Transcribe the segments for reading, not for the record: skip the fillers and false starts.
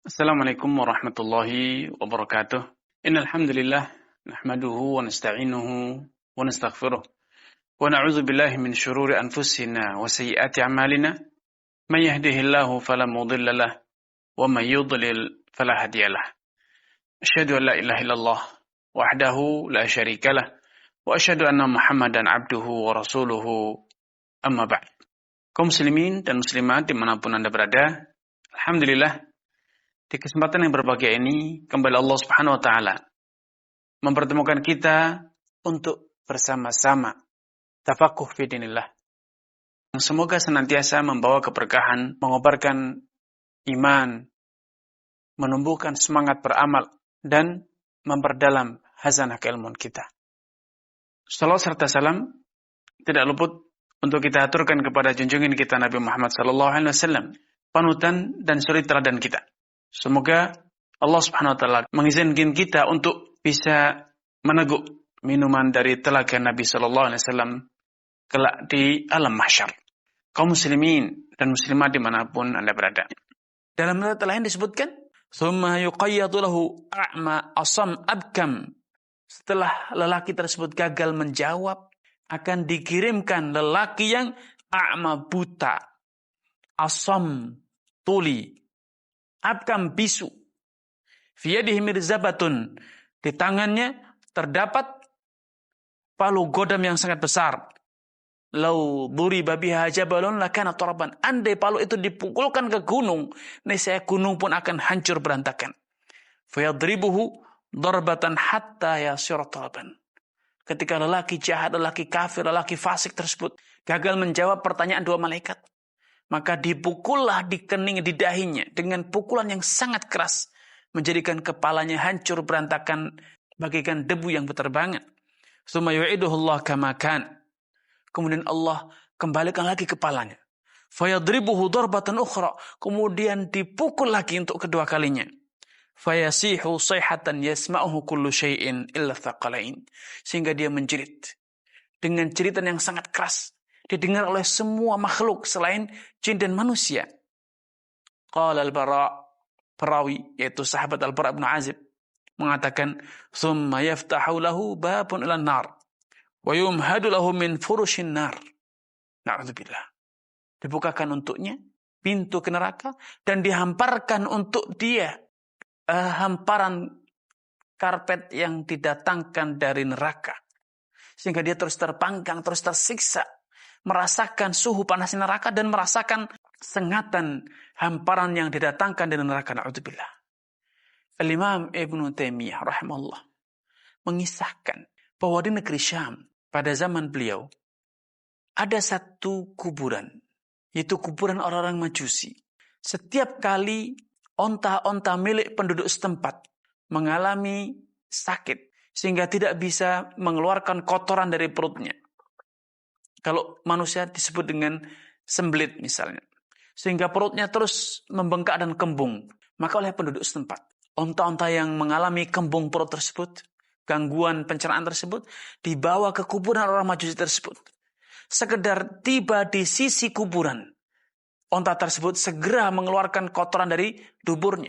Assalamualaikum warahmatullahi wabarakatuh. Innal hamdalillah nahmaduhu wa nasta'inuhu wa nastaghfiruh wa na'udzu billahi min shururi anfusina wa sayyiati a'malina. May yahdihillahu fala mudilla lahu wa may yudlil fala hadiyalah. Asyhadu an la ilaha illallah wahdahu la syarika lah wa asyhadu anna Muhammadan abduhu wa rasuluhu amma ba'd. Kaum muslimin dan muslimat dimanapun Anda berada, alhamdulillah di kesempatan yang berbahagia ini, kembali Allah Subhanahu wa Ta'ala mempertemukan kita untuk bersama-sama tafakuh fi dinillah. Semoga senantiasa membawa keberkahan, mengobarkan iman, menumbuhkan semangat beramal, dan memperdalam hazanah keilmuan kita. Salawat serta salam tidak luput untuk kita aturkan kepada junjungan kita Nabi Muhammad SAW, panutan dan suri teladan kita. Semoga Allah Subhanahu wa Ta'ala mengizinkan kita untuk bisa meneguk minuman dari telaga Nabi sallallahu alaihi wasallam kelak di alam mahsyar. Kaum muslimin dan muslimat dimanapun Anda berada. Dalam ayat lain disebutkan, "Tsumma yuqayyadu lahu a'ma asam abkam." Setelah lelaki tersebut gagal menjawab, akan dikirimkan lelaki yang a'ma buta, asam tuli, abkam bisu, fiyadihi mirzabatun, di tangannya terdapat palu godam yang sangat besar. Lau duriba biha jabalun lakana turaban. Andai palu itu dipukulkan ke gunung, niscaya gunung pun akan hancur berantakan. Fayadribuhu darbatan hatta yasira turaban. Ketika lelaki jahat, lelaki kafir, lelaki fasik tersebut gagal menjawab pertanyaan dua malaikat, maka dipukullah di kening, di dahinya dengan pukulan yang sangat keras, menjadikan kepalanya hancur berantakan bagaikan debu yang berterbangan. Tsumma yu'iduhullah kama kan. Kemudian Allah kembalikan lagi kepalanya. Fayadribuhu darbatan ukhra. Kemudian dipukul lagi untuk kedua kalinya. Fayasihu sayhatan yasma'uhu kullu syai'in illa thaqalain. Sehingga dia menjerit dengan jeritan yang sangat keras, didengar oleh semua makhluk selain jin dan manusia. Qala al-Bara, perawi yaitu sahabat Al-Bara bin Azib mengatakan, "Tsumma yaftahu lahu babun ila nar wa yumhadu lahu min furushin nar." Na'udzubillah. Dibukakan untuknya pintu ke neraka dan dihamparkan untuk dia hamparan karpet yang didatangkan dari neraka. Sehingga dia terus terpanggang, terus tersiksa, merasakan suhu panas neraka dan merasakan sengatan hamparan yang didatangkan dari neraka. Na'udzubillah. Al-Imam Ibn Taimiyah rahimahullah mengisahkan bahwa di negeri Syam pada zaman beliau ada satu kuburan, yaitu kuburan orang-orang Majusi. Setiap kali onta-onta milik penduduk setempat mengalami sakit sehingga tidak bisa mengeluarkan kotoran dari perutnya, kalau manusia disebut dengan sembelit misalnya, sehingga perutnya terus membengkak dan kembung, maka oleh penduduk setempat, onta-onta yang mengalami kembung perut tersebut, gangguan pencernaan tersebut, dibawa ke kuburan orang Majusi tersebut. Sekedar tiba di sisi kuburan, onta tersebut segera mengeluarkan kotoran dari duburnya.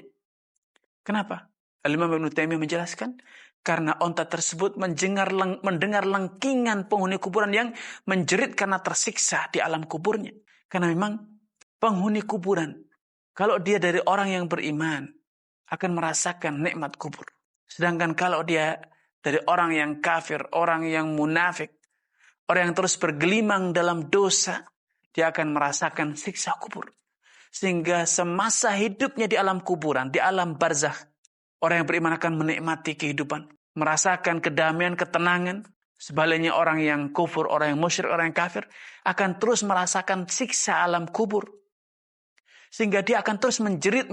Kenapa? Al-Imam Ibn Taimiyah menjelaskan, karena onta tersebut mendengar lengkingan penghuni kuburan yang menjerit karena tersiksa di alam kuburnya. Karena memang penghuni kuburan, kalau dia dari orang yang beriman, akan merasakan nikmat kubur. Sedangkan kalau dia dari orang yang kafir, orang yang munafik, orang yang terus bergelimang dalam dosa, dia akan merasakan siksa kubur. Sehingga semasa hidupnya di alam kuburan, di alam barzakh, orang yang beriman akan menikmati kehidupan, merasakan kedamaian, ketenangan. Sebaliknya orang yang kufur, orang yang musyrik, orang yang kafir akan terus merasakan siksa alam kubur. Sehingga dia akan terus menjerit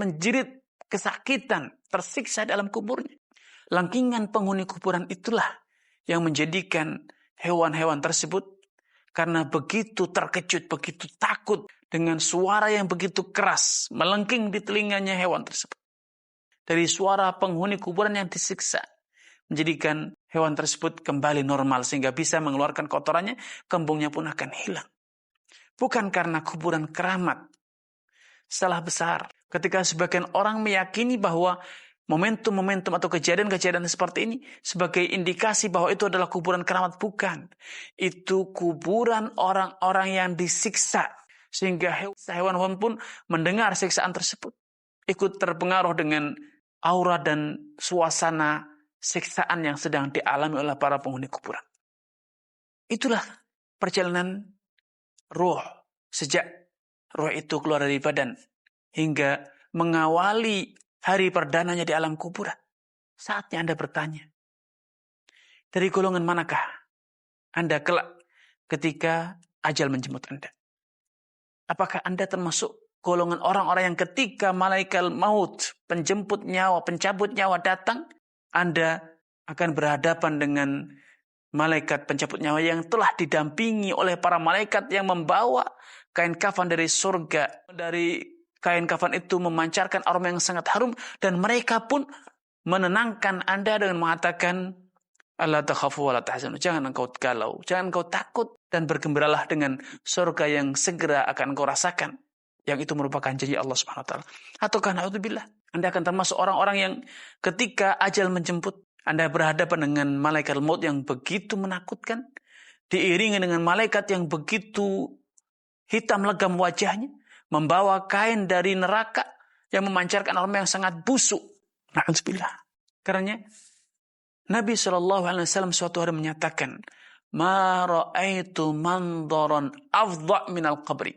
kesakitan, tersiksa di alam kuburnya. Langkingan penghuni kuburan itulah yang menjadikan hewan-hewan tersebut karena begitu terkejut, begitu takut dengan suara yang begitu keras melengking di telinganya hewan tersebut. Dari suara penghuni kuburan yang disiksa, menjadikan hewan tersebut kembali normal sehingga bisa mengeluarkan kotorannya, kembungnya pun akan hilang. Bukan karena kuburan keramat, salah besar. Ketika sebagian orang meyakini bahwa momentum-momentum atau kejadian-kejadian seperti ini sebagai indikasi bahwa itu adalah kuburan keramat. Bukan. Itu kuburan orang-orang yang disiksa. Sehingga hewan-hewan pun mendengar siksaan tersebut. Ikut terpengaruh dengan aura dan suasana siksaan yang sedang dialami oleh para penghuni kuburan. Itulah perjalanan roh sejak roh itu keluar dari badan hingga mengawali hari perdananya di alam kuburan. Saatnya Anda bertanya, dari golongan manakah Anda kelak ketika ajal menjemput Anda? Apakah Anda termasuk golongan orang-orang yang ketika malaikat maut, penjemput nyawa, pencabut nyawa datang, Anda akan berhadapan dengan malaikat pencabut nyawa yang telah didampingi oleh para malaikat yang membawa kain kafan dari surga. Dari kain kafan itu memancarkan aroma yang sangat harum dan mereka pun menenangkan Anda dengan mengatakan, "Allah takhafu wa la tahzanu." Jangan engkau galau, jangan engkau takut dan bergembiralah dengan surga yang segera akan engkau rasakan. Yang itu merupakan janji Allah Subhanahu wa taala. Ataukah na'udzubillah, Anda akan termasuk orang-orang yang ketika ajal menjemput Anda berhadapan dengan malaikat maut yang begitu menakutkan, diiringi dengan malaikat yang begitu hitam legam wajahnya, membawa kain dari neraka yang memancarkan aroma yang sangat busuk. Na'udzubillah. Karena Nabi SAW suatu hari menyatakan, "Ma ra'aitu mandaran afdha' minal qabri."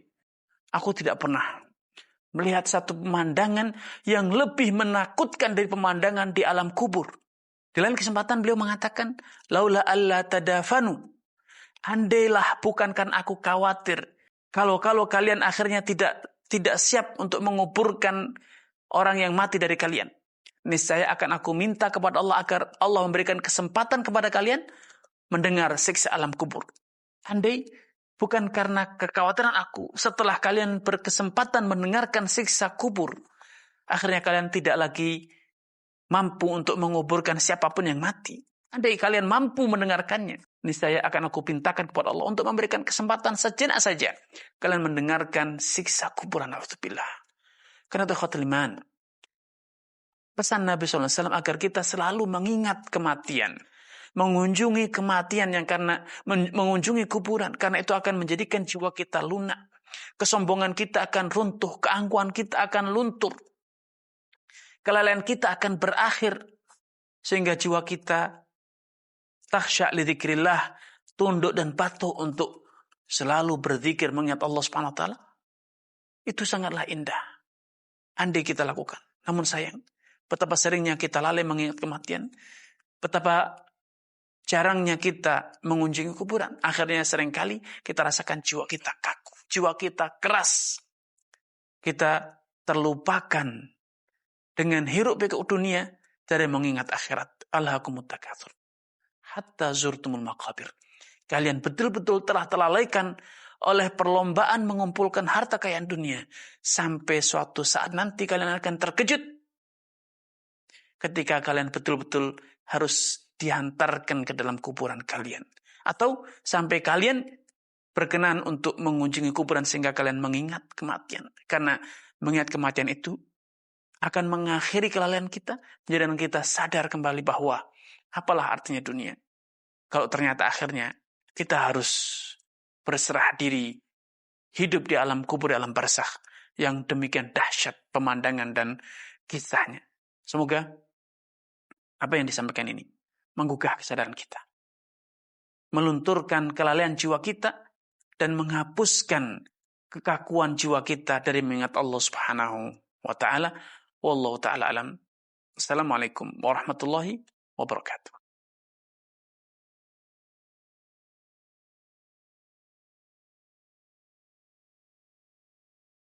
Aku tidak pernah melihat satu pemandangan yang lebih menakutkan dari pemandangan di alam kubur. Di lain kesempatan beliau mengatakan, "Laula alla tadafanu." Andailah bukankan aku khawatir kalau kalian akhirnya tidak siap untuk menguburkan orang yang mati dari kalian. Niscaya akan aku minta kepada Allah agar Allah memberikan kesempatan kepada kalian mendengar siksa alam kubur. Andai bukan karena kekhawatiran aku, setelah kalian berkesempatan mendengarkan siksa kubur, akhirnya kalian tidak lagi mampu untuk menguburkan siapapun yang mati. Andai kalian mampu mendengarkannya, niscaya akan aku pintakan kepada Allah untuk memberikan kesempatan sejenak saja kalian mendengarkan siksa kuburan. Alhamdulillah. Karena itu khawatir iman. Pesan Nabi SAW agar kita selalu mengingat kematian. Mengunjungi kematian yang karena mengunjungi kuburan. Karena itu akan menjadikan jiwa kita lunak. Kesombongan kita akan runtuh. Keangkuhan kita akan luntur. Kelalaian kita akan berakhir. Sehingga jiwa kita takhsya' li dzikrillah, tunduk dan patuh untuk selalu berzikir mengingat Allah Subhanahu wa taala. Itu sangatlah indah. Andai kita lakukan. Namun sayang, betapa seringnya kita lalai mengingat kematian. Betapa jarangnya kita mengunjungi kuburan. Akhirnya seringkali kita rasakan jiwa kita kaku. Jiwa kita keras. Kita terlupakan dengan hiruk pikuk dunia dari mengingat akhirat. Alhaakumut takatsur hatta zurtumul maqabir. Kalian betul-betul telah terlalaikan oleh perlombaan mengumpulkan harta kekayaan dunia. Sampai suatu saat nanti kalian akan terkejut ketika kalian betul-betul harus dihantarkan ke dalam kuburan kalian. Atau sampai kalian berkenan untuk mengunjungi kuburan sehingga kalian mengingat kematian. Karena mengingat kematian itu akan mengakhiri kelalaian kita, menjadikan kita sadar kembali bahwa apalah artinya dunia kalau ternyata akhirnya kita harus berserah diri hidup di alam kubur, di alam barzakh yang demikian dahsyat pemandangan dan kisahnya. Semoga apa yang disampaikan ini menggugah kesadaran kita, melunturkan kelalaian jiwa kita dan menghapuskan kekakuan jiwa kita dari mengingat Allah Subhanahu wa taala. Wallahu taala alam. Assalamualaikum warahmatullahi wabarakatuh.